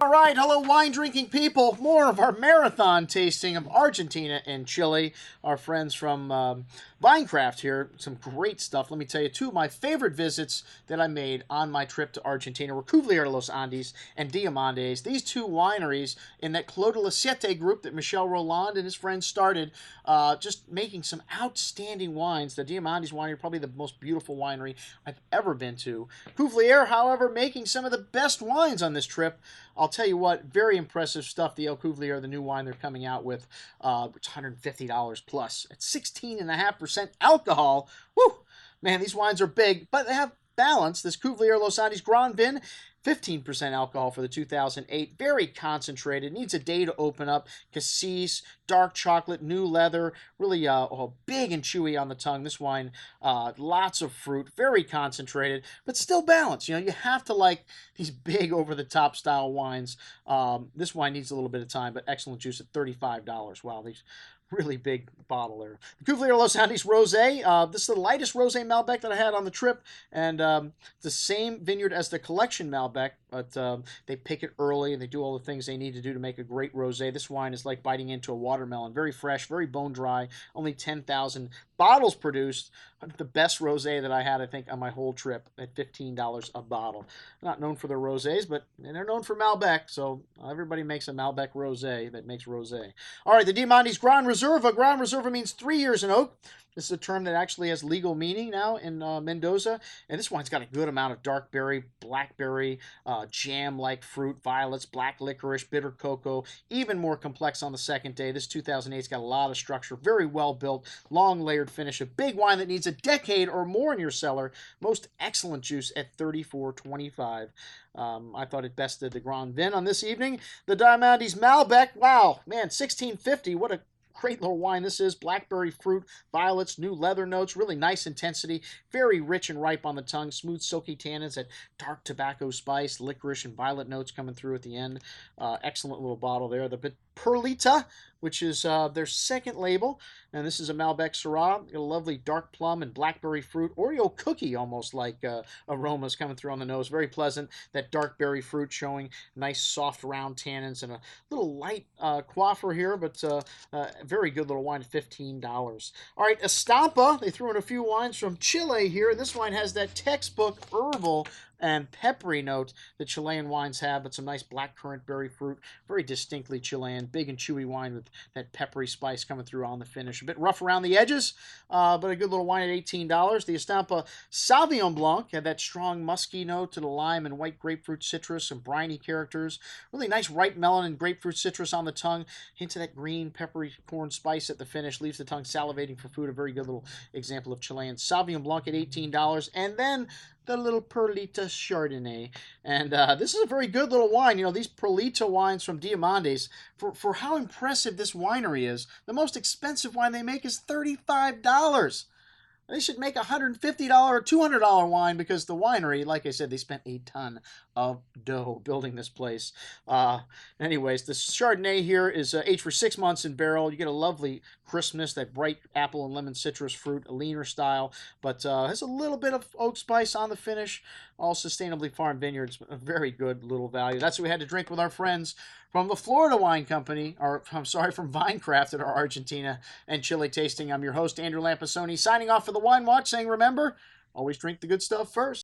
All right, hello wine-drinking people. More of our marathon tasting of Argentina and Chile. Our friends from Vinecraft here. Some great stuff. Let me tell you, two of my favorite visits that I made on my trip to Argentina were Cuvelier Los Andes and Diamandes. These two wineries in that Clos de la Siete group that Michel Rolland and his friends started, just making some outstanding wines. The Diamandes winery, probably the most beautiful winery I've ever been to. Cuvelier, however, making some of the best wines on this trip. I'll tell you what, very impressive stuff. The El Cuvelier, the new wine they're coming out with, it's $150 plus. At 16.5% alcohol. Woo! Man, these wines are big, but they have balance. This Cuvelier Los Andes Grand Vin, 15% alcohol for the 2008. Very concentrated. Needs a day to open up. Cassis, dark chocolate, new leather. Really big and chewy on the tongue. This wine, lots of fruit. Very concentrated, but still balanced. You know, you have to like these big over-the-top style wines. This wine needs a little bit of time, but excellent juice at $35. Wow, these really big bottle there. The Cuvelier Los Andes Rosé. This is the lightest Rosé Malbec that I had on the trip, and the same vineyard as the Collection Malbec, but they pick it early and they do all the things they need to do to make a great rosé. This wine is like biting into a watermelon. Very fresh, very bone dry. Only 10,000 bottles produced. The best rosé that I had, I think, on my whole trip at $15 a bottle. Not known for their rosés, but they're known for Malbec, so everybody makes a Malbec rosé that makes rosé. All right, the Diamandes Gran Reserva. Gran Reserva means 3 years in oak. This is a term that actually has legal meaning now in Mendoza. And this wine's got a good amount of dark berry, blackberry, jam-like fruit, violets, black licorice, bitter cocoa. Even more complex on the second day. This 2008's got a lot of structure. Very well built, long layered finish. A big wine that needs a decade or more in your cellar. Most excellent juice at $34.25. I thought it bested the Grand Vin on this evening. The Diamandes Malbec. Wow, man, $16.50. What a great little wine this is. Blackberry fruit, violets, new leather notes, really nice intensity, very rich and ripe on the tongue, smooth silky tannins, that dark tobacco spice, licorice and violet notes coming through at the end. Excellent little bottle there. The Perlita, which is their second label, and this is a Malbec Syrah. A lovely dark plum and blackberry fruit, Oreo cookie almost like aromas coming through on the nose. Very pleasant. That dark berry fruit showing nice soft round tannins and a little light coiffer here, but very good little wine at $15. All right, Estampa. They threw in a few wines from Chile here. This wine has that textbook herbal and peppery note that Chilean wines have, but some nice blackcurrant berry fruit. Very distinctly Chilean. Big and chewy wine with that peppery spice coming through on the finish. A bit rough around the edges, but a good little wine at $18. The Estampa Sauvignon Blanc had that strong musky note to the lime and white grapefruit citrus, some briny characters. Really nice ripe melon and grapefruit citrus on the tongue. Hint of that green peppery corn spice at the finish. Leaves the tongue salivating for food. A very good little example of Chilean Sauvignon Blanc at $18. And then the little Perlita Chardonnay. And this is a very good little wine. You know, these Perlita wines from Diamandes, for how impressive this winery is, the most expensive wine they make is $35. They should make a $150 or $200 wine because the winery, like I said, they spent a ton of dough building this place. Anyways, the Chardonnay here is aged for 6 months in barrel. You get a lovely crispness, that bright apple and lemon citrus fruit, a leaner style, but has a little bit of oak spice on the finish. All sustainably farmed vineyards, a very good little value. That's what we had to drink with our friends from the Florida Wine Company, or I'm sorry, from Vinecraft at our Argentina and Chile tasting. I'm your host, Andrew Lampasoni, signing off for the Wine Watch, saying remember, always drink the good stuff first.